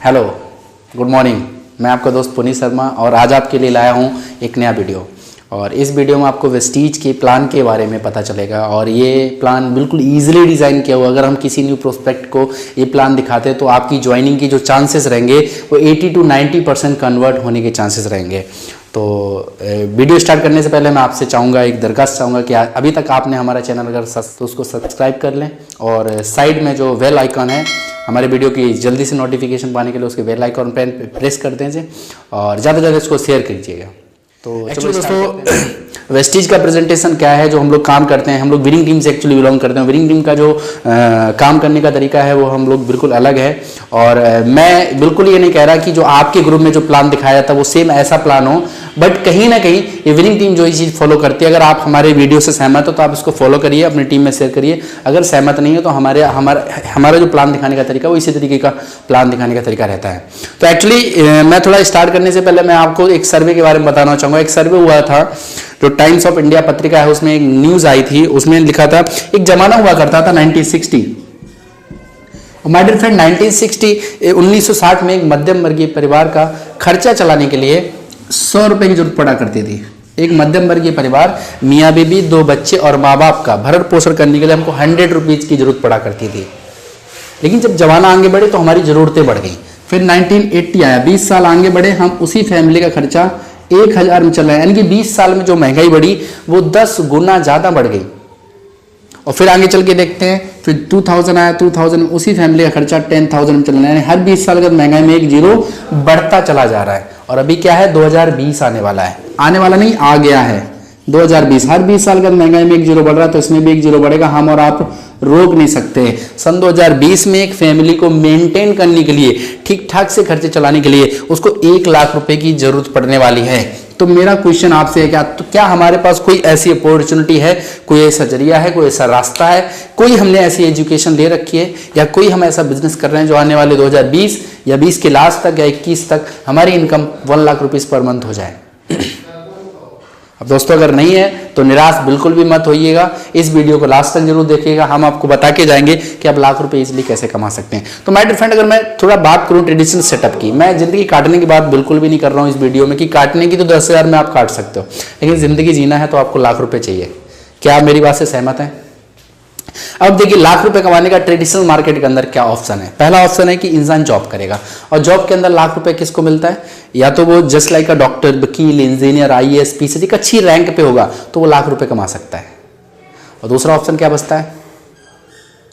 Hello, good morning. मैं आपका दोस्त पुनीत शर्मा और आज आपके लिए लाया हूँ एक नया वीडियो। और इस वीडियो में आपको वेस्टीज के प्लान के बारे में पता चलेगा। और ये प्लान बिल्कुल ईजिली डिज़ाइन किया हुआ। अगर हम किसी न्यू प्रोस्पेक्ट को ये प्लान दिखाते हैं तो आपकी ज्वाइनिंग की जो चांसेस रहेंगे वो 80 to 90% कन्वर्ट होने के चांसेस रहेंगे। तो वीडियो स्टार्ट करने से पहले मैं आपसे चाहूँगा, एक दरखास्त चाहूँगा कि अभी तक आपने हमारा चैनल अगर तो उसको सब्सक्राइब कर लें और साइड में जो बेल आइकॉन है हमारे वीडियो की जल्दी से नोटिफिकेशन पाने के लिए उसके बेल आइकॉन पर प्रेस कर दीजिए और ज़्यादा से ज़्यादा इसको शेयर कीजिएगा। तो एक्चुअली दोस्तों वेस्टीज का प्रेजेंटेशन क्या है जो हम लोग काम करते हैं, हम लोग विनिंग टीम से एक्चुअली बिलोंग करते हैं। विनिंग टीम का जो काम करने का तरीका है वो हम लोग बिल्कुल अलग है। और मैं बिल्कुल ये नहीं कह रहा कि जो आपके ग्रुप में जो प्लान दिखाया था वो सेम ऐसा प्लान हो, बट कहीं ना कहीं ये विनिंग टीम जो ये चीज़ फॉलो करती है। अगर आप हमारे वीडियो से सहमत हो तो आप इसको फॉलो करिए, अपनी टीम में शेयर करिए। अगर सहमत नहीं हो तो हमारा जो प्लान दिखाने का तरीका वो इसी तरीके का प्लान दिखाने का तरीका रहता है। तो एक्चुअली मैं थोड़ा स्टार्ट करने से पहले मैं आपको एक सर्वे के बारे में बताना चाहूँगा। एक सर्वे हुआ था जो टाइम्स ऑफ इंडिया पत्रिका है, उसमें एक न्यूज आई थी। उसमें लिखा था एक जमाना हुआ करता था 1960। माय डियर फ्रेंड 1960 में एक मध्यम वर्गीय परिवार का खर्चा चलाने के लिए 100 रुपए की जरूरत पड़ा करती थी। एक मध्यम वर्गीय परिवार, मियाँ बीबी, 2 बच्चे और माँ बाप का भरण पोषण करने के लिए हमको 100 रुपीज की जरूरत पड़ा करती थी। लेकिन जब जमाना आगे बढ़े तो हमारी जरूरतें बढ़ गई। फिर 1980 आया, 20 साल आगे बढ़े, हम उसी फैमिली का खर्चा 1000 में चल रहा है। यानी कि 20 साल में जो महंगाई बढ़ी वो 10 गुना ज्यादा बढ़ गई। और फिर आगे चल के देखते हैं, फिर 2000 आया, 2000 में उसी फैमिली का खर्चा 10,000 में चल रहा है। यानी हर 20 साल के महंगाई में एक जीरो बढ़ता चला जा रहा है। और अभी क्या है, 2020 आने वाला है, आने वाला नहीं आ गया है 2020। हर 20 साल के महंगाई में एक जीरो बढ़ रहा है, तो इसमें भी एक जीरो बढ़ेगा। हम और आप रोक नहीं सकते। सन 2020 में एक फैमिली को मेंटेन करने के लिए, ठीक ठाक से खर्चे चलाने के लिए उसको 1 लाख रुपए की जरूरत पड़ने वाली है। तो मेरा क्वेश्चन आपसे है, क्या हमारे पास कोई ऐसी अपॉर्चुनिटी है, कोई ऐसा जरिया है, कोई ऐसा रास्ता है, कोई हमने ऐसी एजुकेशन ले रखी है, या कोई हम ऐसा बिजनेस कर रहे हैं जो आने वाले 2020 या 20 के लास्ट तक या 21 तक हमारी income 1 lakh rupees per month हो जाए? अब दोस्तों अगर नहीं है तो निराश बिल्कुल भी मत होइएगा। इस वीडियो को लास्ट तक जरूर देखिएगा। हम आपको बता के जाएंगे कि आप लाख रुपए इजीली कैसे कमा सकते हैं। तो माय डियर फ्रेंड, अगर मैं थोड़ा बात करूं ट्रेडिशनल सेटअप की, मैं जिंदगी काटने की बात बिल्कुल भी नहीं कर रहा हूं इस वीडियो में कि काटने की तो 10,000 में आप काट सकते हो, लेकिन जिंदगी जीना है तो आपको लाख रुपए चाहिए। क्या आप मेरी बात से सहमत हैं? अब देखिए, लाख रुपए कमाने का ट्रेडिशनल मार्केट के अंदर क्या ऑप्शन है। पहला ऑप्शन है कि इंसान जॉब करेगा, और जॉब के अंदर लाख रुपए किसको मिलता है? या तो वो जस्ट लाइक अ डॉक्टर, वकील, इंजीनियर, IAS, PCD एक अच्छी रैंक पे होगा तो वो लाख रुपए कमा सकता है। और दूसरा ऑप्शन क्या बचता है?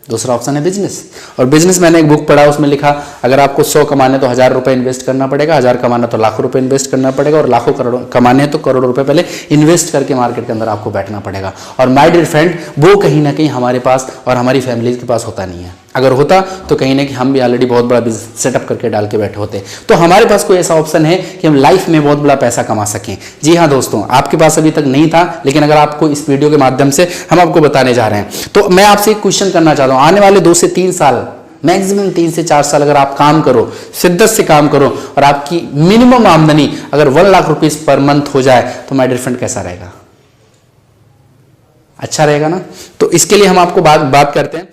दूसरा ऑप्शन है बिजनेस। और बिजनेस, मैंने एक बुक पढ़ा, उसमें लिखा अगर आपको 100 कमाने तो 1000 रुपए इन्वेस्ट करना पड़ेगा, 1000 कमाना तो लाखों रुपए इन्वेस्ट करना पड़ेगा, और लाखों करोड़ों कमाने तो करोड़ों रुपए पहले इन्वेस्ट करके मार्केट के अंदर आपको बैठना पड़ेगा। और माय डियर फ्रेंड, वो कहीं ना कहीं हमारे पास और हमारी फैमिली के पास होता नहीं है। अगर होता तो कहीं ना कहीं हम भी ऑलरेडी बहुत बड़ा बिजनेस सेटअप करके डाल के बैठे होते। तो हमारे पास कोई ऐसा ऑप्शन है कि हम लाइफ में बहुत बड़ा पैसा कमा सकें। जी हाँ दोस्तों, आपके पास अभी तक नहीं था, लेकिन अगर आपको इस वीडियो के माध्यम से हम आपको बताने जा रहे हैं, तो मैं आपसे एक क्वेश्चन करना चाहता हूं। आने वाले 2 से 3 साल, मैक्सिमम 3 से 4 साल अगर आप काम करो, शिद्दत से काम करो, और आपकी मिनिमम आमदनी अगर 1 लाख रुपीज पर मंथ हो जाए तो माय डियर फ्रेंड कैसा रहेगा? अच्छा रहेगा ना? तो इसके लिए हम आपको बात करते हैं।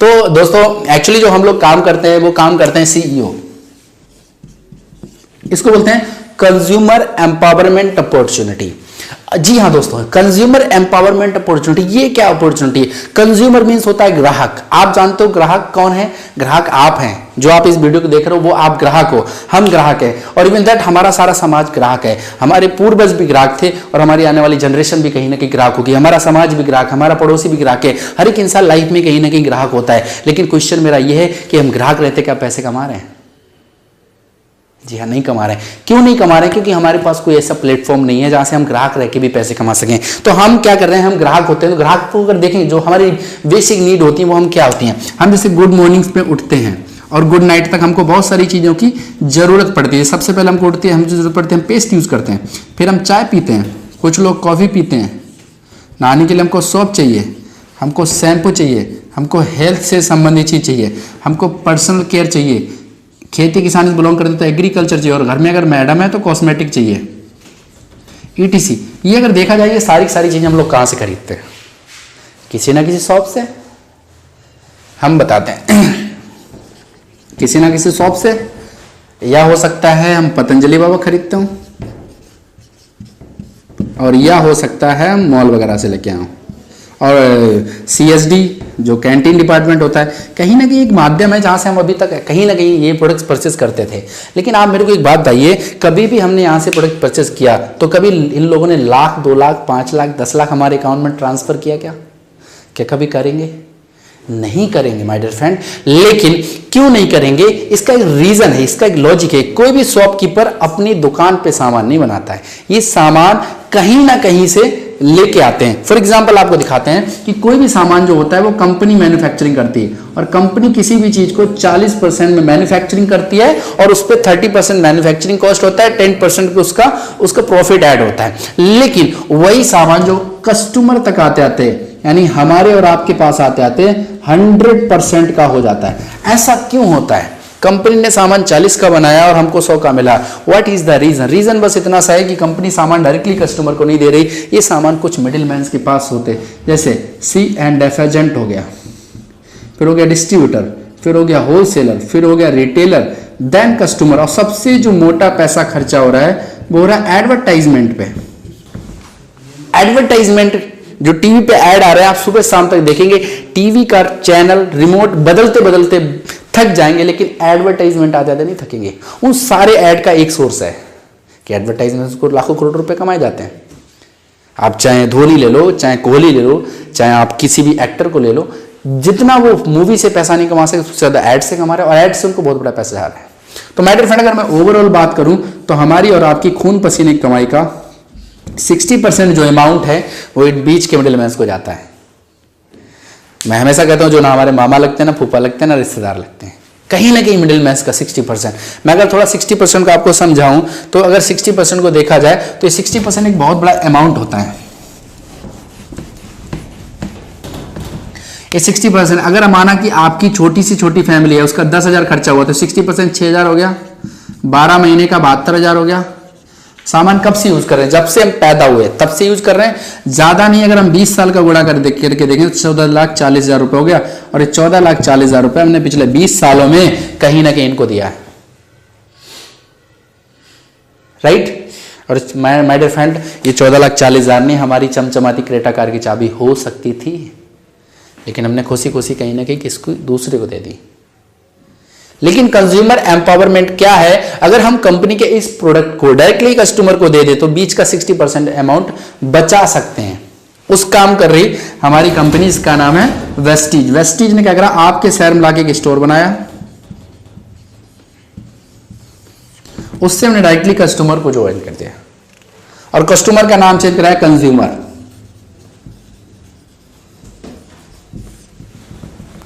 तो दोस्तों एक्चुअली जो हम लोग काम करते हैं वो काम करते हैं CEO, इसको बोलते हैं कंज्यूमर एम्पावरमेंट अपॉर्चुनिटी। जी हाँ दोस्तों, कंज्यूमर एम्पावरमेंट अपॉर्चुनिटी, ये क्या अपॉर्चुनिटी है? कंज्यूमर मींस होता है ग्राहक। आप जानते हो ग्राहक कौन है? ग्राहक आप हैं, जो आप इस वीडियो को देख रहे हो वो आप ग्राहक हो, हम ग्राहक हैं। और इवन दैट हमारा सारा समाज ग्राहक है। हमारे पूर्वज भी ग्राहक थे और हमारी आने वाली जनरेशन भी कहीं ना कहीं ग्राहक होगी। हमारा समाज भी ग्राहक, हमारा पड़ोसी भी ग्राहक है। हर एक इंसान लाइफ में कहीं ना कहीं ग्राहक होता है। लेकिन क्वेश्चन मेरा यह है कि हम ग्राहक रहते क्या पैसे कमा रहे हैं? जी हाँ, नहीं कमा रहे हैं। क्यों नहीं कमा रहे हैं? क्योंकि हमारे पास कोई ऐसा प्लेटफॉर्म नहीं है जहां से हम ग्राहक रह के भी पैसे कमा सकें। तो हम क्या कर रहे हैं, हम ग्राहक होते हैं। तो ग्राहक को अगर देखें, जो हमारी बेसिक नीड होती है वो हम क्या होती हैं? हम जैसे गुड मॉर्निंग्स पे उठते हैं और गुड नाइट तक हमको बहुत सारी चीज़ों की जरूरत पड़ती है। सबसे पहले हमको उठते हैं, हम जो जरूरत पड़ती है हम पेस्ट यूज़ करते हैं, फिर हम चाय पीते हैं, कुछ लोग कॉफ़ी पीते हैं, नहाने के लिए हमको सोप चाहिए, हमको शैम्पू चाहिए, हमको हेल्थ से संबंधित चीज़ चाहिए, हमको पर्सनल केयर चाहिए, खेती किसानी से बिलोंग करते तो एग्रीकल्चर चाहिए, और घर में अगर मैडम है तो कॉस्मेटिक चाहिए, ETC। ये अगर देखा जाए ये सारी चीज़ें हम लोग कहाँ से खरीदते हैं? किसी ना किसी शॉप से। हम बताते हैं किसी ना किसी शॉप से या हो सकता है हम पतंजलि बाबा खरीदते हो, और या हो सकता है हम मॉल वगैरह से लेके आऊँ। और CSD जो कैंटीन डिपार्टमेंट होता है, कहीं ना कहीं एक माध्यम है जहाँ से हम अभी तक कहीं ना कहीं ये प्रोडक्ट्स परचेस करते थे। लेकिन आप मेरे को एक बात बताइए, कभी भी हमने यहाँ से प्रोडक्ट परचेस किया तो कभी इन लोगों ने लाख, 2 लाख, 5 लाख, 10 लाख हमारे अकाउंट में ट्रांसफ़र किया क्या? क्या कभी करेंगे? नहीं करेंगे माय डियर फ्रेंड। लेकिन क्यों नहीं करेंगे, इसका एक रीजन है, इसका एक लॉजिक है। कोई भी शॉपकीपर अपनी दुकान पे सामान नहीं बनाता है, ये सामान कहीं ना कहीं से लेके आते हैं। फॉर एग्जांपल आपको दिखाते हैं कि कोई भी सामान जो होता है वो कंपनी मैन्युफैक्चरिंग करती है, और कंपनी किसी भी चीज को 40% में मैन्युफैक्चरिंग करती है और उस पर 30% मैन्युफैक्चरिंग कॉस्ट होता है, 10% उसका प्रॉफिट ऐड होता है। लेकिन वही सामान जो कस्टमर तक आते आते यानी हमारे और आपके पास आते आते 100% का हो जाता है। ऐसा क्यों होता है? कंपनी ने सामान 40 का बनाया और हमको 100 का मिला। What is the reason? Reason बस इतना सा है कि कंपनी सामान डायरेक्टली कस्टमर को नहीं दे रही, ये सामान कुछ मिडिल मैन के पास होते, जैसे C&F एजेंट हो गया, फिर हो गया डिस्ट्रीब्यूटर, फिर हो गया होलसेलर, फिर हो गया रिटेलर, देन कस्टमर। और सबसे जो मोटा पैसा खर्चा हो रहा है वो हो रहा है एडवर्टाइजमेंट पे। एडवर्टाइजमेंट जो टीवी पे ऐड आ रहा है, आप सुबह शाम तक देखेंगे, टीवी का चैनल रिमोट बदलते बदलते थक जाएंगे, लेकिन एडवर्टाइजमेंट आ जाते नहीं थकेंगे। उन सारे ऐड का एक सोर्स है कि एडवर्टाइजमेंट को लाखों करोड़ रुपए कमाए जाते हैं। आप चाहे धोनी ले लो, चाहे कोहली ले लो, चाहे आप किसी भी एक्टर को ले लो, जितना वो मूवी से पैसा नहीं कमा सकते, उससे ज्यादा एड से कमा रहे हैं, और एड से उनको बहुत बड़ा पैसा जा रहा है। तो माय डियर फ्रेंड, अगर मैं ओवरऑल बात करूं तो हमारी और आपकी खून पसीने की कमाई का 60% जो अमाउंट है वो बीच के मिडिल मैन को जाता है। मैं हमेशा कहता हूं, जो ना हमारे मामा लगते हैं, ना फूफा लगते हैं, ना रिश्तेदार लगते हैं, कहीं ना कहीं मिडिल मैन का 60%। मैं अगर थोड़ा 60% को आपको समझाऊं तो अगर 60% को देखा जाए तो ये 60% एक बहुत बड़ा अमाउंट होता है। ये 60% अगर माना कि आपकी छोटी सी छोटी फैमिली है, उसका 10,000 खर्चा हुआ तो 60% 6,000 हो गया, 12 महीने का 72,000 हो गया। सामान कब से यूज कर रहे हैं? जब से हम पैदा हुए तब से यूज कर रहे हैं, ज्यादा नहीं। अगर हम 20 साल का गुणा करके देखें तो 14,40,000 रुपए हो गया, और ये 14,40,000 रुपए हमने पिछले 20 सालों में कहीं ना कहीं इनको दिया है, राइट। और माय डियर फ्रेंड, ये 14,40,000 नहीं हमारी चमचमाती क्रेटा कार की चाबी हो सकती थी, लेकिन हमने खुशी खुशी कहीं ना कहीं किसको दूसरे को दे दी। लेकिन कंज्यूमर एम्पावरमेंट क्या है? अगर हम कंपनी के इस प्रोडक्ट को डायरेक्टली कस्टमर को दे दे तो बीच का 60% अमाउंट बचा सकते हैं। उस काम कर रही हमारी कंपनी, इसका नाम है वेस्टीज। वेस्टीज ने क्या करा, आपके शहर में लाके एक स्टोर बनाया, उससे हमने डायरेक्टली कस्टमर को ज्वाइन कर दिया, और कस्टमर का नाम चेंज कराया कंज्यूमर।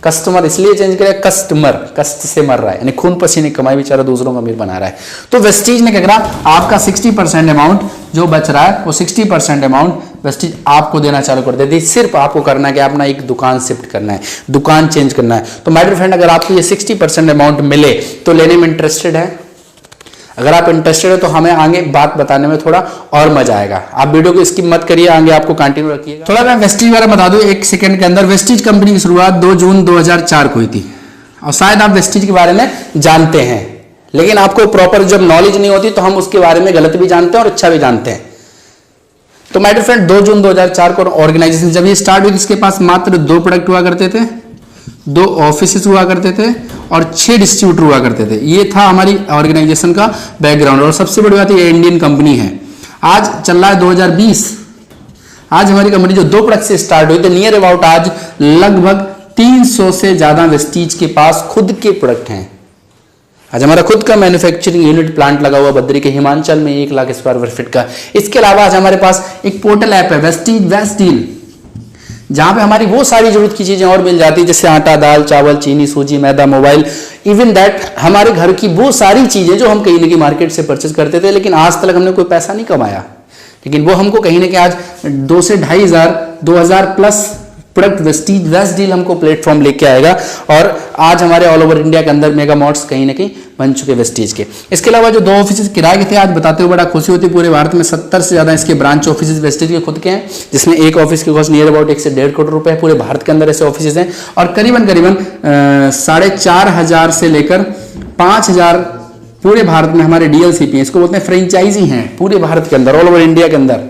कस्टमर इसलिए चेंज किया, कस्टमर कष्ट से मर रहा है, यानी खून पसीने कमाई बेचारा दूसरों को अमीर बना रहा है। तो वेस्टीज ने क्या करा, आपका 60% अमाउंट जो बच रहा है वो 60% अमाउंट वेस्टीज आपको देना चालू कर देती। सिर्फ आपको करना है कि अपना एक दुकान शिफ्ट करना है, दुकान चेंज करना है। तो माय डियर फ्रेंड, अगर आपको ये 60% अमाउंट मिले तो लेने में इंटरेस्टेड है? अगर आप इंटरेस्टेड है तो हमें आगे बात बताने में थोड़ा और मजा आएगा। आप वीडियो को स्किप मत करिए, आगे आपको कंटिन्यू रखिएगा। थोड़ा मैं वेस्टीज बारे में बता दूं 1 सेकंड के अंदर। वेस्टीज कंपनी की शुरुआत 2 जून 2004 को हुई थी, और शायद आप वेस्टीज के बारे में जानते हैं, लेकिन आपको प्रॉपर जब नॉलेज नहीं होती तो हम उसके बारे में गलत भी जानते हैं और अच्छा भी जानते हैं। तो माय डियर फ्रेंड, 2 जून 2004 को ऑर्गेनाइजेशन जब ये स्टार्ट हुई, इसके पास मात्र 2 प्रोडक्ट हुआ करते थे, 2 ऑफिस हुआ करते थे, और 6 डिस्ट्रीब्यूटर हुआ करते थे। ये था हमारी ऑर्गेनाइजेशन का बैकग्राउंड। और सबसे बड़ी बात ये इंडियन कंपनी है। आज चल रहा है 2020, आज हमारी कंपनी जो 2 प्रोडक्ट से स्टार्ट हुई थी, नियर अबाउट आज लगभग 300 से ज्यादा वेस्टीज के पास खुद के प्रोडक्ट हैं। आज हमारा खुद का मैन्युफैक्चरिंग यूनिट प्लांट लगा हुआ बद्री के हिमाचल में 1 लाख स्क्वायर फीट का। इसके अलावा आज हमारे पास एक पोर्टल ऐप है वेस्टीज वेस्ट डील, जहां पे हमारी वो सारी जरूरत की चीजें और मिल जाती है, जैसे आटा, दाल, चावल, चीनी, सूजी, मैदा, मोबाइल, इवन दैट हमारे घर की वो सारी चीजें जो हम कहीं ना कहीं मार्केट से परचेज करते थे, लेकिन आज तक हमने कोई पैसा नहीं कमाया, लेकिन वो हमको कहीं ना कहीं आज 2 से 2,500 2,000 plus product Vestige west deal हमको प्लेटफॉर्म लेके आएगा। और आज हमारे ऑल ओवर इंडिया के अंदर मेगा मॉल्स कहीं ना कहीं बन चुके वेस्टीज के। इसके अलावा जो 2 ऑफिस किराए के थे, आज बताते हुए बड़ा खुशी होती है, पूरे भारत में 70 से ज्यादा इसके ब्रांच ऑफिस वेस्टीज के खुद के हैं, जिसमें एक ऑफिस की कॉस्ट नियर अबाउट 1 से 1.5 करोड़ रुपए है। पूरे भारत के अंदर ऐसे ऑफिस हैं, और करीबन 4,500 से लेकर 5,000 पूरे भारत में हमारे डीएलसीपी, इसको बोलते हैं फ्रेंचाइजी हैं पूरे भारत के अंदर, ऑल ओवर इंडिया के अंदर।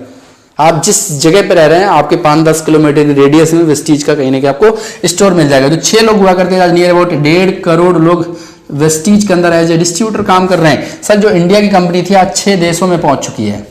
आप जिस जगह पे रह रहे हैं आपके 5-10 किलोमीटर की रेडियस में वेस्टीज का कहीं ना कहीं आपको स्टोर मिल जाएगा। तो 6 लोग हुआ करते हैं, नियर अबाउट 1.5 करोड़ लोग वेस्टीज के अंदर एज ए डिस्ट्रीब्यूटर काम कर रहे हैं। सर जो इंडिया की कंपनी थी आज 6 देशों में पहुंच चुकी है।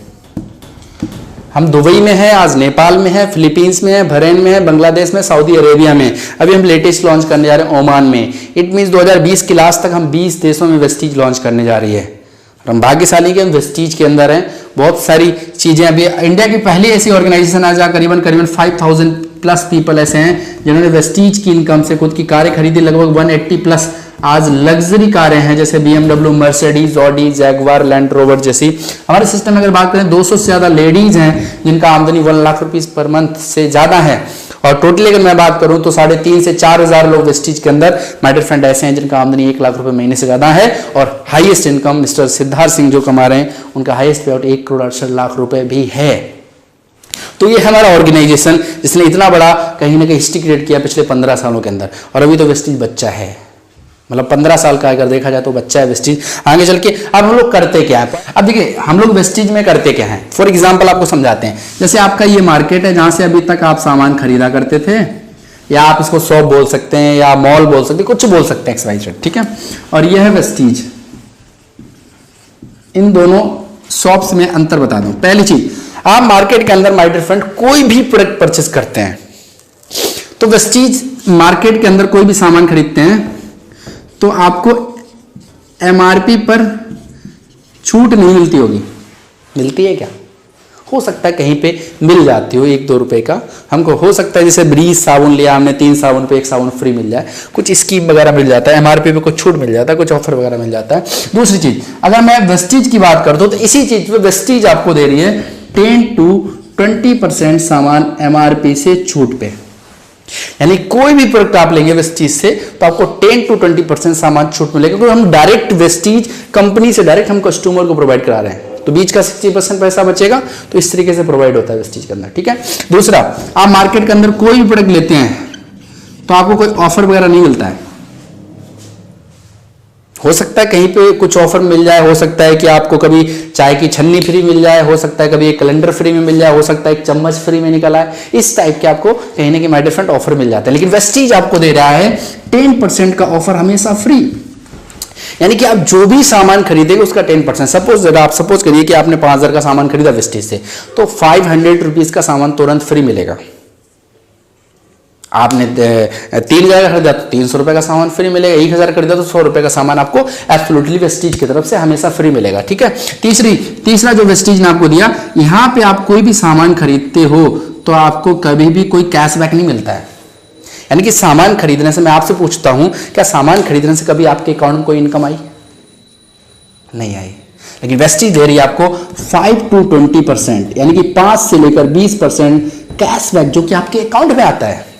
हम दुबई में है, आज नेपाल में है, फिलीपींस में है, बहरीन में है, बांग्लादेश में, सऊदी अरेबिया में, अभी हम लेटेस्ट लॉन्च करने जा रहे हैं ओमान में। इट मीन्स 2020 के लास्ट तक हम 20 देशों में वेस्टीज लॉन्च करने जा रही है। हम भाग्यशाली के हम वेस्टीज के अंदर हैं। बहुत सारी चीजें अभी इंडिया की पहली ऐसी ऑर्गेनाइजेशन आज करीबन 5000 प्लस पीपल ऐसे हैं जिन्होंने वेस्टीज की इनकम से खुद की कारें खरीदी। लगभग 180 प्लस आज लग्जरी कारें हैं जैसे BMW, Mercedes, Audi, Jaguar, land rover जैसी। हमारे सिस्टम में अगर बात करें 200 से ज्यादा लेडीज हैं जिनका आमदनी 1 लाख रुपीज पर मंथ से ज्यादा है। और टोटली अगर मैं बात करूं तो 3,500 से 4,000 लोग वेस्टीज के अंदर माय डियर फ्रेंड ऐसे हैं जिनका आमदनी 1 लाख रुपए महीने से ज्यादा है। और highest income mister Siddharth Singh जो कमा रहे हैं उनका हाईएस्ट पे आउट 1 करोड़ 68 लाख रुपए भी है। तो ये हमारा ऑर्गेनाइजेशन जिसने इतना बड़ा कहीं ना कहीं हिस्ट्री क्रिएट किया पिछले 15 सालों के अंदर। और अभी तो वेस्टीज बच्चा है, मतलब 15 साल का अगर देखा जाए तो बच्चा है वेस्टीज। आगे चल के अब हम लोग करते क्या है, अब देखिए हम लोग वेस्टीज में करते क्या है। फॉर एग्जांपल आपको समझाते हैं। जैसे आपका ये मार्केट है जहां से अभी तक आप सामान खरीदा करते थे, या आप इसको शॉप बोल सकते हैं या मॉल बोल सकते हैं, कुछ बोल सकते हैं XYZ, ठीक है। और यह है वेस्टीज। इन दोनों शॉप्स में अंतर बता दूं। पहली चीज, आप मार्केट के अंदर माय डियर फ्रेंड कोई भी प्रोडक्ट परचेस करते हैं तो वेस्टीज मार्केट के अंदर कोई भी सामान खरीदते हैं तो आपको MRP पर छूट नहीं मिलती होगी। मिलती है क्या? हो सकता है कहीं पे मिल जाती हो 1-2 रुपए का। हमको हो सकता है जैसे ब्रीज साबुन लिया हमने, 3 साबुन पे 1 साबुन फ्री मिल जाए, कुछ स्कीम वगैरह मिल जाता है, MRP पे कुछ छूट मिल जाता है, कुछ ऑफर वगैरह मिल जाता है। दूसरी चीज, अगर मैं वेस्टीज की बात करता हूं तो इसी चीज पे वेस्टीज आपको दे रही है 10 to 20% सामान MRP से छूट पे। यानी कोई भी प्रोडक्ट आप लेंगे वेस्टीज से तो आपको 10 to 20% सामान छूट मिलेगा, क्योंकि हम डायरेक्ट वेस्टीज कंपनी से डायरेक्ट हम कस्टमर को प्रोवाइड करा रहे हैं। तो बीच का 60% पैसा बचेगा। तो इस तरीके से प्रोवाइड होता है वेस्टीज के अंदर, ठीक है। दूसरा, आप मार्केट के अंदर कोई भी प्रोडक्ट लेते हैं तो आपको कोई ऑफर वगैरह नहीं मिलता है। हो सकता है कहीं पे कुछ ऑफर मिल जाए, हो सकता है कि आपको कभी चाय की छन्नी फ्री मिल जाए, हो सकता है कभी एक कैलेंडर फ्री में मिल जाए, हो सकता है एक चम्मच फ्री में निकल आए। इस टाइप के आपको कहीं ना कहीं माय डियर फ्रेंड ऑफर मिल जाता है। लेकिन वेस्टीज आपको दे रहा है 10% का ऑफर हमेशा फ्री। यानी कि आप जो भी सामान खरीदेंगे उसका 10%। सपोज करिए कि आपने 5,000 का सामान खरीदा वेस्टीज से, तो 500 रुपीज का सामान तुरंत फ्री मिलेगा। आपने 3,000 का खरीदा तो 300 रुपए का सामान फ्री मिलेगा। 1,000 खरीदा तो 100 रुपए का सामान आपको एब्सोल्युटली वेस्टीज की तरफ से हमेशा फ्री मिलेगा, ठीक है। तीसरा जो वेस्टीज ने आपको दिया, यहां पे आप कोई भी सामान खरीदते हो तो आपको कभी भी कोई कैशबैक नहीं मिलता है। यानी कि सामान खरीदने से, मैं आपसे पूछता हूं, क्या सामान खरीदने से कभी आपके अकाउंट में कोई इनकम आई? नहीं आई। लेकिन वेस्टीज दे रही है आपको 5 to 20%, यानी कि 5 से लेकर 20% कैशबैक जो कि आपके अकाउंट में आता है।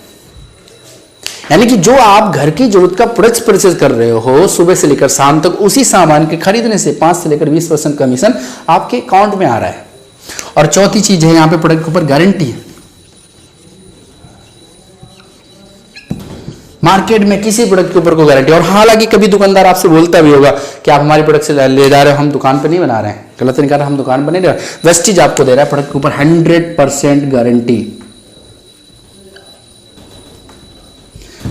यानी कि जो आप घर की जरूरत का प्रोडक्ट्स परचेज कर रहे हो सुबह से लेकर शाम तक, उसी सामान के खरीदने से 5 से लेकर 20% कमीशन आपके अकाउंट में आ रहा है। और चौथी चीज है, यहां पे प्रोडक्ट के ऊपर गारंटी है। मार्केट में किसी प्रोडक्ट के ऊपर कोई गारंटी। और हालांकि कभी दुकानदार आपसे बोलता भी होगा कि आप हमारे प्रोडक्ट से ले जा रहे हो, हम दुकान पर नहीं बना रहे हैं, गलत नहीं कर रहे, हम दुकान पर नहीं रहे। वेस्टीज आपको दे रहा है प्रोडक्ट के ऊपर 100% गारंटी।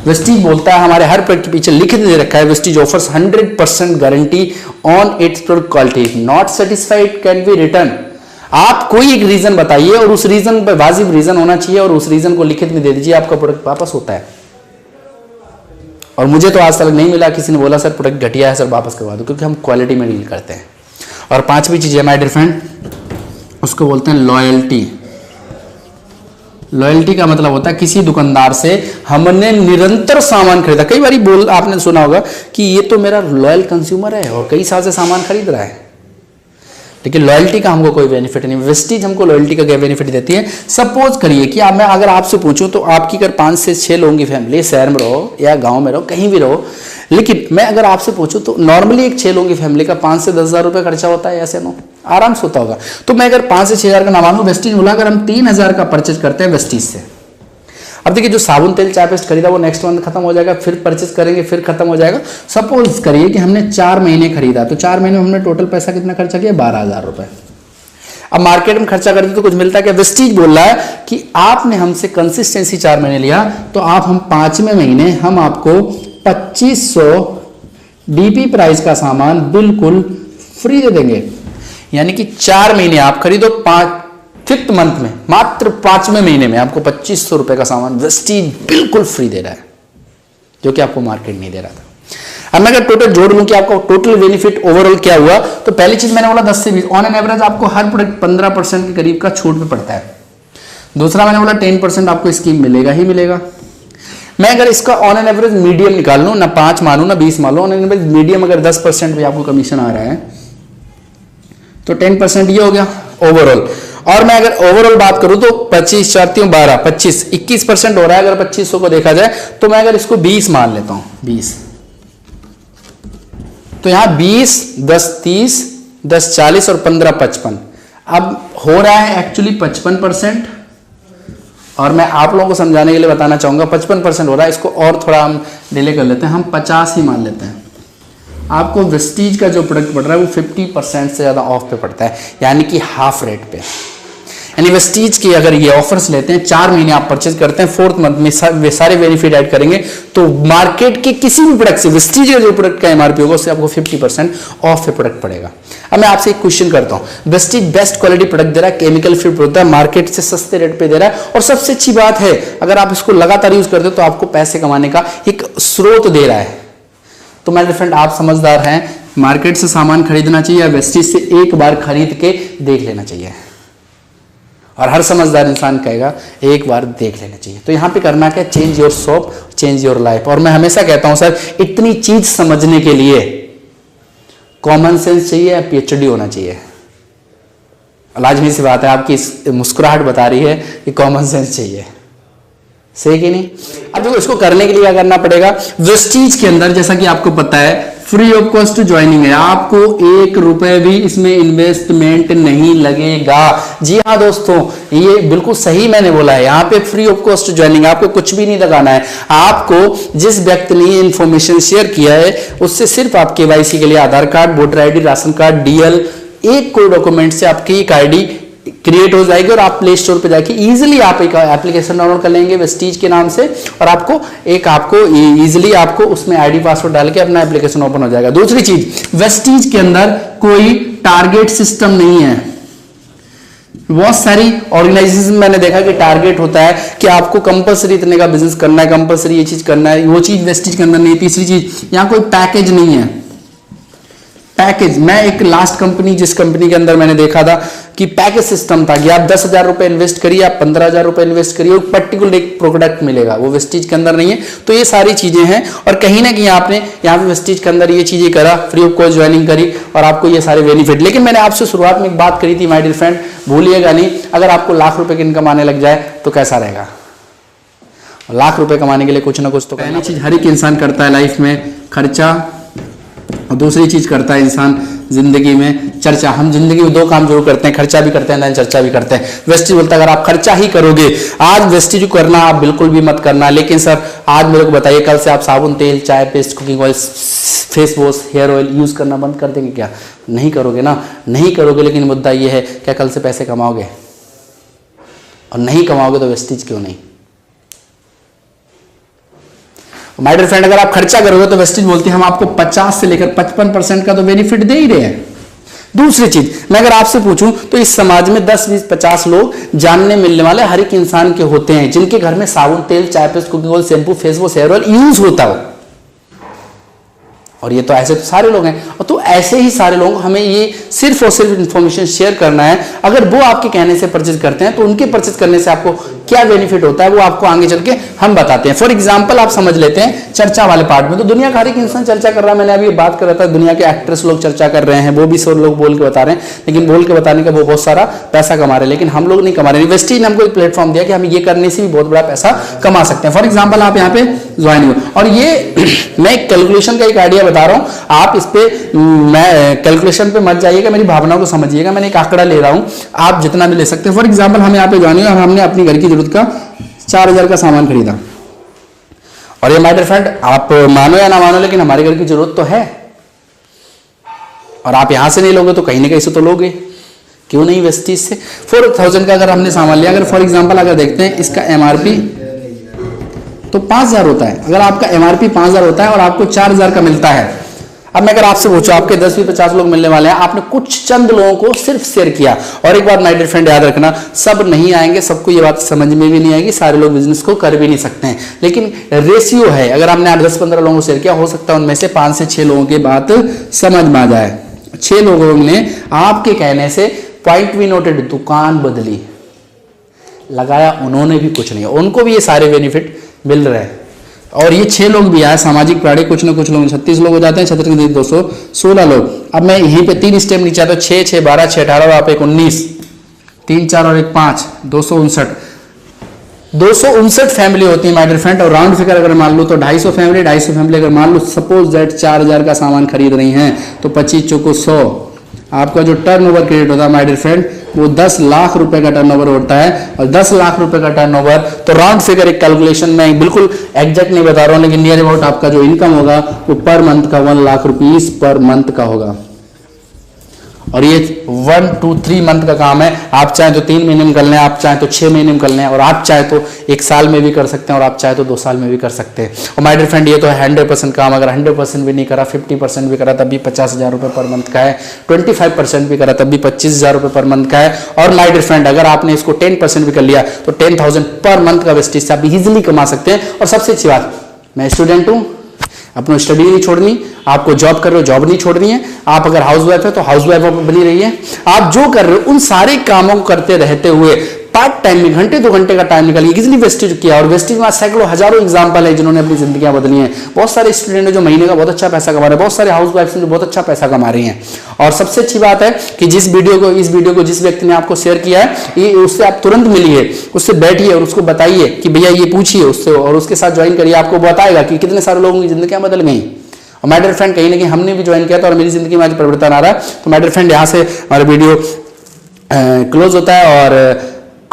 वेस्टीज बोलता है, हमारे हर प्रोडक्ट के पीछे लिखित दे रखा है, Vestige offers 100% guarantee on it's product quality, not satisfied can be return. आप कोई एक रीजन बताइए और उस रीजन पर वाजिब रीजन होना चाहिए और उस रीजन को लिखित में दे दीजिए, आपका प्रोडक्ट वापस होता है। और मुझे तो आज तक नहीं मिला किसी ने बोला सर प्रोडक्ट घटिया है सर वापस करवा दो, क्योंकि हम क्वालिटी में डील करते हैं। और पांचवी चीज है माय डियर फ्रेंड, उसको बोलते हैं लॉयल्टी। लॉयल्टी का मतलब होता है किसी दुकानदार से हमने निरंतर सामान खरीदा। कई बार आपने सुना होगा कि ये तो मेरा लॉयल कंज्यूमर है और कई साल से सामान खरीद रहा है, लेकिन लॉयल्टी का हमको कोई बेनिफिट नहीं। वेस्टीज हमको लॉयल्टी का क्या बेनिफिट देती है। सपोज करिए कि मैं अगर आपसे पूछूं तो आपकी अगर 5 से 6 लोगों की फैमिली, शहर में रहो या गांव में रहो, कहीं भी रहो, लेकिन मैं अगर आपसे पूछूं तो नॉर्मली एक 6 लोगों की फैमिली का 5 से 10,000 रुपये खर्चा होता है, ऐसे नो आराम से होता होगा। तो मैं अगर 5 से 6,000 का ना मानूं, वेस्टीज बोला अगर हम 3,000 का परचेज करते हैं वेस्टीज से, अब देखिए जो साबुन तेल चाय पेस्ट खरीदा वो नेक्स्ट मंथ खत्म हो जाएगा, फिर परचेज करेंगे फिर खत्म हो जाएगा। सपोज करिए कि हमने 4 महीने खरीदा, तो 4 महीने में हमने टोटल पैसा कितना खर्चा किया, 12,000 रुपए। अब मार्केट में खर्चा करते तो कुछ मिलता है क्या? वेस्टीज बोल रहा है कि आपने हमसे कंसिस्टेंसी 4 महीने लिया, तो हम 5वें महीने हम आपको 2500 डीपी प्राइस का सामान बिल्कुल फ्री दे देंगे। यानी कि 4 महीने आप खरीदो, 5th मंथ में, मात्र 5वें महीने में आपको 2500 रुपए का सामान वेस्टीज बिल्कुल फ्री दे रहा है, जो कि आपको मार्केट नहीं दे रहा था। अब मैं अगर टोटल जोड़ लूं कि आपको टोटल बेनिफिट ओवरऑल क्या हुआ, तो पहली चीज मैंने बोला 10 से 20, ऑन एन एवरेज आपको हर प्रोडक्ट 15% के करीब का छूट पे पड़ता है। दूसरा मैंने बोला 10% आपको स्कीम मिलेगा ही मिलेगा। मैं अगर इसका ऑन एन एवरेज मीडियम निकाल लूं, ना 5 मानू ना 20 मान लो, ऑन एन एवरेज मीडियम अगर 10% भी आपको कमीशन आ रहा है, तो 10% ये हो गया ओवरऑल। और मैं अगर ओवरऑल बात करूं तो 25 4 12 25 21% हो रहा है। अगर 2500 को देखा जाए तो मैं अगर इसको 20 मान लेता हूं, 20, तो यहां 20 10 30 10 40 और 15 55, अब हो रहा है एक्चुअली 55%। और मैं आप लोगों को समझाने के लिए बताना चाहूंगा 55% हो रहा है, इसको और थोड़ा हम डिले कर लेते हैं, हम 50 ही मान लेते हैं। आपको वेस्टीज का जो प्रोडक्ट पड़ रहा है वो 50% से ज़्यादा ऑफ पे पड़ता है, यानी कि हाफ रेट पे। यानी वेस्टीज के अगर ये ऑफर्स लेते हैं, 4 महीने आप परचेज करते हैं, 4th मंथ में सारे बेनिफिट ऐड करेंगे, तो मार्केट के किसी भी प्रोडक्ट से वेस्टीज का जो प्रोडक्ट का एमआरपी होगा उससे आपको 50% ऑफ पे प्रोडक्ट पड़ेगा। अब मैं आपसे एक क्वेश्चन करता हूं, वेस्टीज बेस्ट क्वालिटी प्रोडक्ट दे रहा है, केमिकल फ्री प्रोडक्ट है, मार्केट से सस्ते रेट पे दे रहा है, और सबसे अच्छी बात है अगर आप इसको लगातार यूज करते हो तो आपको पैसे कमाने का एक स्रोत दे रहा है। तो मेरे फ्रेंड आप समझदार हैं, मार्केट से सामान खरीदना चाहिए या वेस्टीज से एक बार खरीद के देख लेना चाहिए। और हर समझदार इंसान कहेगा एक बार देख लेना चाहिए। तो यहां पे करना क्या, change your shop change your life. और मैं हमेशा कहता हूं सर, इतनी चीज समझने के लिए कॉमन सेंस चाहिए या पीएचडी होना चाहिए। लाजमी सी बात है, आपकी मुस्कुराहट बता रही है कि कॉमन सेंस चाहिए, सही कि नहीं? अब देखो इसको करने के लिए क्या करना पड़ेगा, वेस्टीज के अंदर जैसा कि आपको पता है फ्री ऑफ कॉस्ट ज्वाइनिंग है, आपको 1 रुपए भी इसमें इन्वेस्टमेंट नहीं लगेगा। जी हाँ दोस्तों, ये बिल्कुल सही मैंने बोला है, यहाँ पे फ्री ऑफ कॉस्ट ज्वाइनिंग, आपको कुछ भी नहीं लगाना है। आपको जिस व्यक्ति ने इंफॉर्मेशन शेयर किया है उससे सिर्फ आप केवाईसी के लिए Aadhaar card, voter ID, ration card, DL, एक कोई डॉक्यूमेंट से आपकी एक आईडी क्रिएट हो जाएगी और आप प्ले स्टोर पे जाके इजीली आप एक एप्लीकेशन डाउनलोड कर लेंगे वेस्टीज के नाम से, और आपको इजीली आपको उसमें आईडी पासवर्ड डाल के अपना एप्लीकेशन ओपन हो जाएगा। दूसरी चीज, वेस्टीज के अंदर कोई टारगेट सिस्टम नहीं है। बहुत सारी ऑर्गेनाइजेशन मैंने देखा कि टारगेट होता है कि आपको कंपलसरी इतने का बिजनेस करना है, कंपलसरी ये चीज करना है, वो चीज वेस्टीज के अंदर नहीं। तीसरी चीज, यहाँ कोई पैकेज नहीं है। पैकेज, मैं एक लास्ट कंपनी जिस कंपनी के अंदर मैंने देखा था कि पैकेज सिस्टम था कि आप 10,000 रुपए इन्वेस्ट करिए, आप 15,000 रुपए इन्वेस्ट करिए, एक पर्टिकुलर एक प्रोडक्ट मिलेगा, वो वेस्टीज के अंदर नहीं है। तो ये सारी चीजें हैं, और कहीं ना कहीं आपने यहाँ पे वेस्टीज के अंदर ये चीजें करा, फ्री ऑफ कॉस्ट ज्वाइनिंग करी और आपको ये सारे बेनिफिट। लेकिन मैंने आपसे शुरुआत में एक बात करी थी माय डियर फ्रेंड, भूलिएगा नहीं, अगर आपको लाख रुपए की इनकम आने लग जाए तो कैसा रहेगा। लाख रुपए कमाने के लिए कुछ ना कुछ तो पहली चीज हर एक इंसान करता है लाइफ में, खर्चा, और दूसरी चीज करता है इंसान जिंदगी में चर्चा। हम जिंदगी में 2 काम जरूर करते हैं, खर्चा भी करते हैं, चर्चा भी करते हैं। वेस्टीज बोलता है अगर आप खर्चा ही करोगे, आज वेस्टीज करना आप बिल्कुल भी मत करना, लेकिन सर आज मेरे को बताइए कल से आप साबुन तेल, चाय paste, cooking oil, face wash, hair oil use करना बंद कर देंगे क्या? नहीं करोगे ना, नहीं करोगे। लेकिन मुद्दा ये है, क्या कल से पैसे कमाओगे? और नहीं कमाओगे तो वेस्टीज क्यों नहीं? माय डियर फ्रेंड, अगर आप खर्चा करोगे तो वेस्टीज बोलती है हम आपको 50 से लेकर 55% का तो बेनिफिट दे ही रहे हैं। दूसरी चीज, मैं अगर आपसे पूछूं तो इस समाज में 10 20 50 लोग जानने मिलने वाले हर एक इंसान के होते हैं जिनके घर में साबुन तेल, चाय paste, cooking oil, shampoo, face wash, hair oil use होता हो। और ये तो ऐसे तो सारे लोग हैं, और तो ऐसे ही सारे लोग हमें ये सिर्फ और सिर्फ इंफॉर्मेशन शेयर करना है। अगर वो आपके कहने से परचेज करते हैं तो उनके परचेज करने से आपको क्या बेनिफिट होता है वो आपको आगे चल के हम बताते हैं। फॉर एग्जांपल आप समझ लेते हैं चर्चा वाले पार्ट में, तो दुनिया का हर एक इंसान चर्चा कर रहा है। मैंने अभी बात कर रहा था, दुनिया के एक्ट्रेस लोग चर्चा कर रहे हैं, वो भी 100 लोग बोल के बता रहे हैं, लेकिन बोल के बताने का वो बहुत सारा पैसा कमा रहे हैं, लेकिन हम लोग नहीं कमा रहे। वेस्टीज ने हमको एक प्लेटफॉर्म दिया कि हम ये करने से भी बहुत बड़ा पैसा कमा सकते हैं। फॉर एग्जाम्पल आप यहाँ पे ज्वाइन हुए, और ये मैं कैलकुलेशन का एक आइडिया बता रहा हूँ, आप इस पे मैं कैलकुलेशन पे मत जाइएगा, मेरी भावनाओं को समझिएगा। मैंने एक आंकड़ा ले रहा हूं, आप जितना भी ले सकते हैं। फॉर एग्जांपल हम यहाँ पे ज्वाइन हुए और हमने अपनी घर की जरूरत का 4000 का सामान खरीदा। और ये माय डियर फ्रेंड, आप मानो या ना मानो, लेकिन हमारे घर की जरूरत तो है, और आप यहां से नहीं लोगे तो कहीं ना कहीं से तो लोगे, क्यों नहीं वेस्टीज से। 4000 का अगर हमने सामान लिया, अगर फॉर एग्जांपल अगर देखते हैं इसका एमआरपी तो 5000 होता है। अगर आपका एमआरपी 5000 होता है और आपको 4000 का मिलता है, अब मैं अगर आपसे पूछूं, आपके 10-20-50 लोग मिलने वाले हैं, आपने कुछ चंद लोगों को सिर्फ शेयर किया। और एक बात माय डियर फ्रेंड याद रखना, सब नहीं आएंगे, सबको ये बात समझ में भी नहीं आएगी, सारे लोग बिजनेस को कर भी नहीं सकते हैं, लेकिन रेशियो है। अगर हमने 8-10-15 लोगों को शेयर किया, हो सकता है उनमें से 5 से 6 लोगों की बात समझ में आ जाए। 6 लोगों ने आपके कहने से पॉइंट भी नोटेड, दुकान बदली, लगाया उन्होंने भी कुछ नहीं, उनको भी ये सारे बेनिफिट मिल रहे हैं। और ये 6 लोग भी आए, सामाजिक प्राणी कुछ ना कुछ लोग, 36 लोग हो जाते हैं, 36 216 लोग। अब मैं यहीं पे 3 स्टेप नीचे आता हूं, 6 6 12 6 18 और आप 1 19, 3 4 और 1 5, 259 फैमिली होती है माय डियर फ्रेंड। और राउंड फिगर अगर मान लो तो 250 फैमिली अगर मान लो सपोज दैट 4000 का सामान खरीद रही हैं, तो 25 चौको 100, आपका जो टर्नओवर क्रिएट होता है माय डियर फ्रेंड, वो 10 लाख रुपए का टर्नओवर होता है। और 10 लाख रुपए का टर्नओवर, तो राउंड फिगर एक कैलकुलेशन में बिल्कुल एग्जैक्ट नहीं बता रहा हूं, लेकिन नियर अबाउट आपका जो इनकम होगा वो पर मंथ का 1 लाख रुपीस पर मंथ का होगा। और ये 1 2 3 मंथ का काम है। आप चाहे तो 3 महीने में कर लें, आप चाहे तो 6 महीने में कर लें, और आप चाहे तो 1 साल में भी कर सकते हैं, और आप चाहे तो 2 साल में भी कर सकते हैं। और माय डियर फ्रेंड, ये तो है 100% काम। अगर 100% भी नहीं करा, 50% भी करा, तब भी 50,000 रुपये पर मंथ का है। 25% भी करा, तब भी 25,000 रुपये पर मंथ का है। और माय डियर फ्रेंड, अगर आपने इसको 10% भी कर लिया तो 10,000 पर मंथ का वेस्टेज से आप इजीली कमा सकते हैं। और सबसे अच्छी बात, मैं स्टूडेंट हूं, अपनी स्टडी नहीं छोड़नी, आपको जॉब कर रहे हो जॉब नहीं छोड़नी है, आप अगर हाउसवाइफ है तो हाउसवाइफ बनी रही है। आप जो कर रहे हो उन सारे कामों को करते रहते हुए पार्ट टाइम में घंटे 2 घंटे का टाइम निकालिए, किसी ने वेस्टेज किया। और वेस्टेज में सैकड़ों हजारों एग्जांपल है जिन्होंने अपनी जिंदगियां बदली हैं। बहुत सारे स्टूडेंट हैं जो महीने का बहुत अच्छा पैसा कमा रहे हैं, बहुत सारे हाउसवाइफ जो बहुत अच्छा पैसा कमा रही हैं। और सबसे अच्छी बात है कि इस वीडियो को जिस व्यक्ति ने आपको शेयर किया है, ये उससे आप तुरंत मिलिए, उससे बैठिए और उसको बताइए कि भैया ये पूछिए उससे, और उसके साथ ज्वाइन करिए। आपको बताएगा कि कितने सारे लोगों की जिंदगियां बदल गई। और माय डियर फ्रेंड, कहीं ना कहीं हमने भी ज्वाइन किया था और मेरी जिंदगी में आज परिवर्तन आ रहा है। तो माय डियर फ्रेंड, यहाँ से हमारा वीडियो क्लोज होता है। और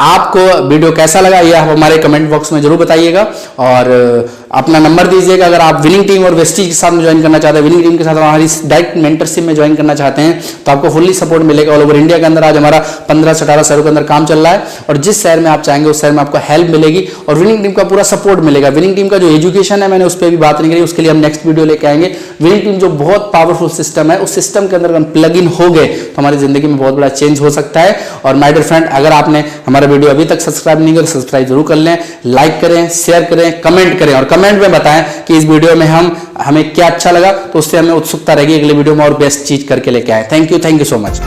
आपको वीडियो कैसा लगा ये आप हमारे कमेंट बॉक्स में जरूर बताइएगा, और अपना नंबर दीजिएगा। अगर आप विनिंग टीम और वेस्टीज के साथ में ज्वाइन करना चाहते हैं, विनिंग टीम के साथ हमारी डायरेक्ट मेंटरशिप में ज्वाइन करना चाहते हैं, तो आपको फुल्ली सपोर्ट मिलेगा। ऑल ओवर इंडिया के अंदर आज हमारा 15 से 18 शहरों के अंदर काम चल रहा है, और जिस शहर में आप चाहेंगे उस शहर में आपको हेल्प मिलेगी और विनिंग टीम का पूरा सपोर्ट मिलेगा। विनिंग टीम का जो एजुकेशन है, मैंने उस पर भी बात नहीं करी, उसके लिए हम नेक्स्ट वीडियो लेके आएंगे। विनिंग टीम जो बहुत पावरफुल सिस्टम है, उस सिस्टम के अंदर हम प्लग इन हो गए तो हमारी जिंदगी में बहुत बड़ा चेंज हो सकता है। और माय डियर फ्रेंड, अगर आपने हमारा वीडियो अभी तक सब्सक्राइब नहीं करें, सब्सक्राइब जरूर कर लें, लाइक करें, शेयर करें, कमेंट करें, और कमेंट में बताएं कि इस वीडियो में हमें क्या अच्छा लगा, तो उससे हमें उत्सुकता रहेगी अगले वीडियो में और बेस्ट चीज करके लेके आए। Thank you so much.